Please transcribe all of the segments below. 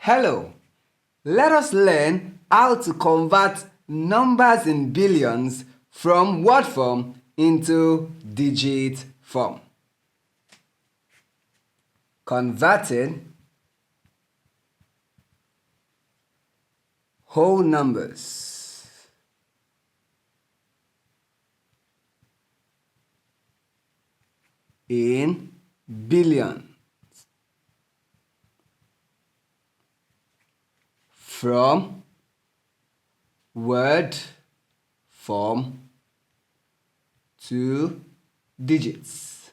Hello, let us learn how to convert numbers in billions from word form into digit form. Converting whole numbers in billions from word form to digits.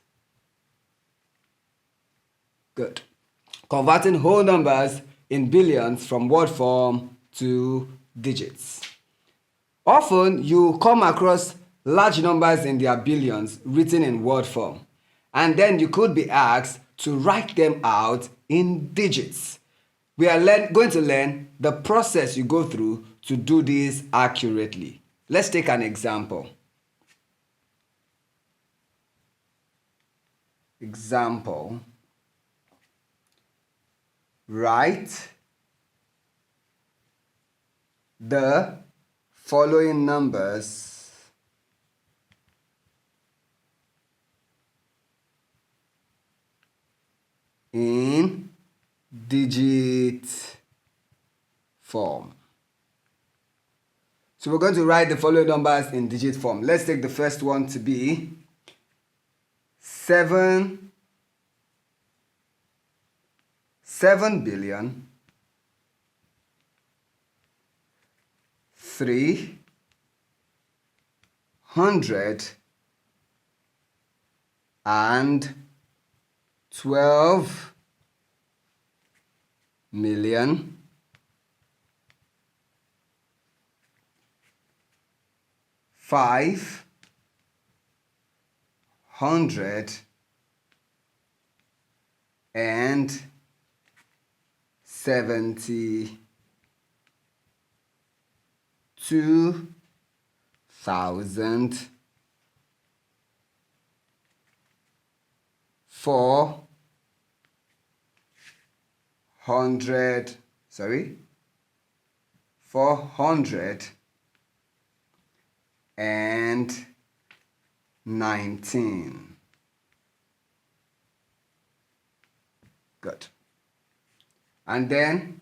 Good. Converting whole numbers in billions from word form to digits. Often you come across large numbers in their billions written in word form, and then you could be asked to write them out in digits. We are going to learn the process you go through to do this accurately. Let's take an example. Write the following numbers in digit form. So we're going to write the following numbers in digit form. Let's take the first one to be 7 billion 312 million 419. Good. And then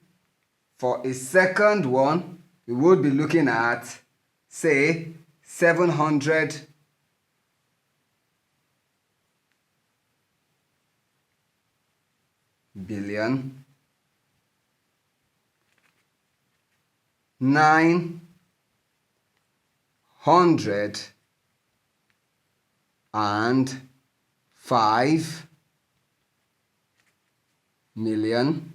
for a second one, we would be looking at, say, 700 billion 905 million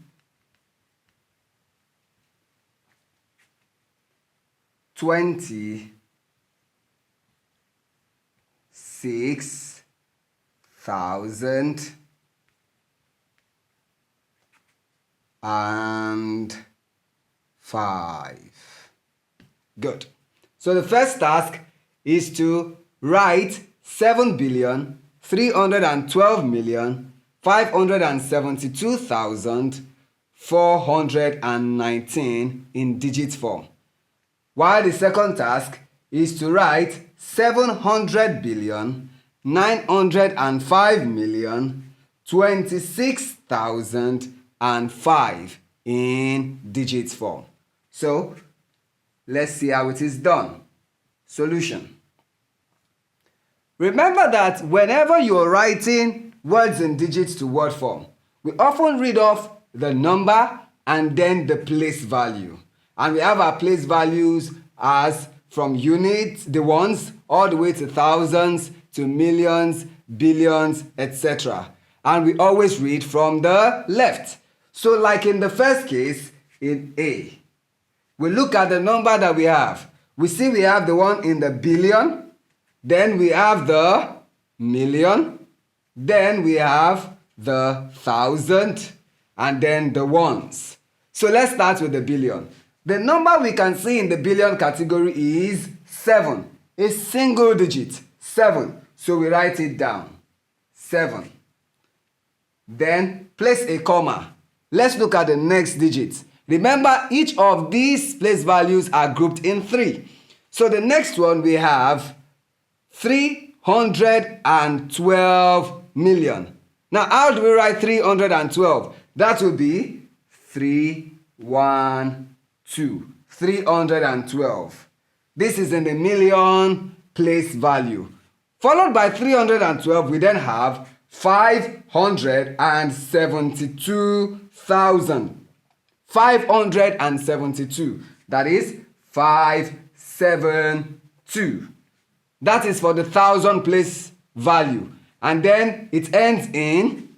26,005. Good. So the first task is to write 7,312,572,419 in digit form. While the second task is to write 700,905,026,005 in digit form. So let's see how it is done. Solution. Remember that whenever you're writing words in digits to word form, we often read off the number and then the place value. And we have our place values as from units, the ones, all the way to thousands, to millions, billions, etc. And we always read from the left. So like in the first case, in A, we look at the number that we have. We see we have the one in the billion, then we have the million, then we have the thousand, and then the ones. So let's start with the billion. The number we can see in the billion category is 7, a single digit, 7. So we write it down, 7. Then place a comma. Let's look at the next digits. Remember, each of these place values are grouped in 3. So the next one we have 312 million. Now, how do we write 312? That will be 312. 312. This is in the million place value. Followed by 312, we then have 572,000. 572. That is 572. That is for the 1,000 place value. And then it ends in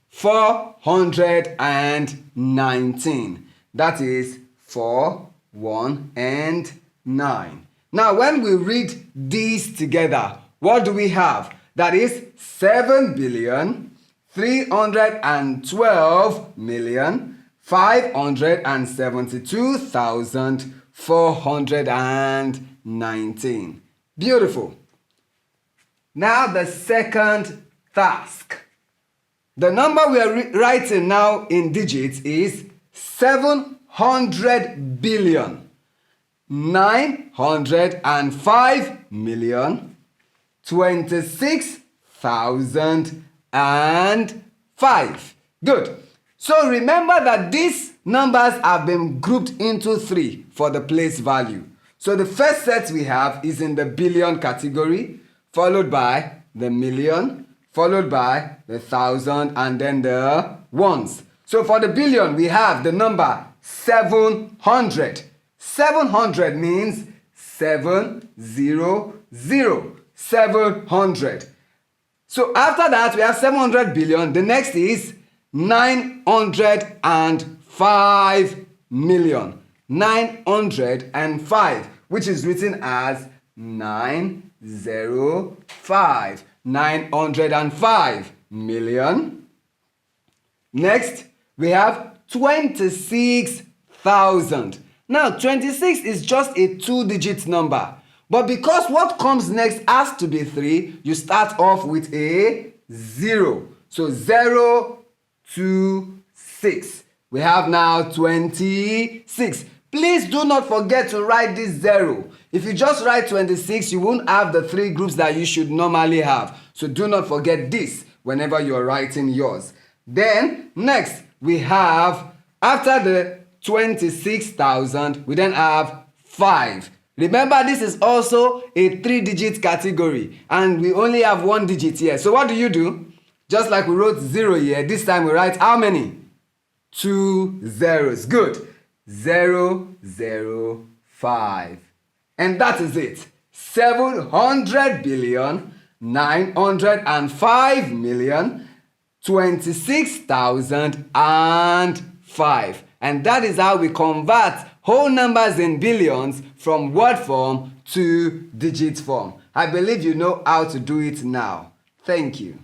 419. That is 4, 1, and 9. Now, when we read these together, what do we have? That is 7,312,572,419. Beautiful. Now the second task. The number we are writing now in digits is 700 billion. 905,026,005. Good. So remember that these numbers have been grouped into 3 for the place value. So the first set we have is in the billion category, followed by the million, followed by the 1,000, and then the ones. So for the billion, we have the number 700. 700 means 700. 700. So after that, we have 700 billion. The next is 905 million. 905, which is written as 905. 905 million. Next, we have 26,000. Now, 26 is just a 2-digit number. But because what comes next has to be 3, you start off with a 0. So 0, 2, 6. We have now 26. Please do not forget to write this 0. If you just write 26, you won't have the 3 groups that you should normally have. So do not forget this whenever you're writing yours. Then, next, we have, after the 26,000, we then have 5. Remember, this is also a 3-digit category, and we only have 1 digit here. So what do? Just like we wrote 0 here, this time we write how many? 2 zeros. Good. 005. And that is it. 700 billion, 905 million, 26,005. And that is how we convert whole numbers in billions from word form to digit form. I believe you know how to do it now. Thank you.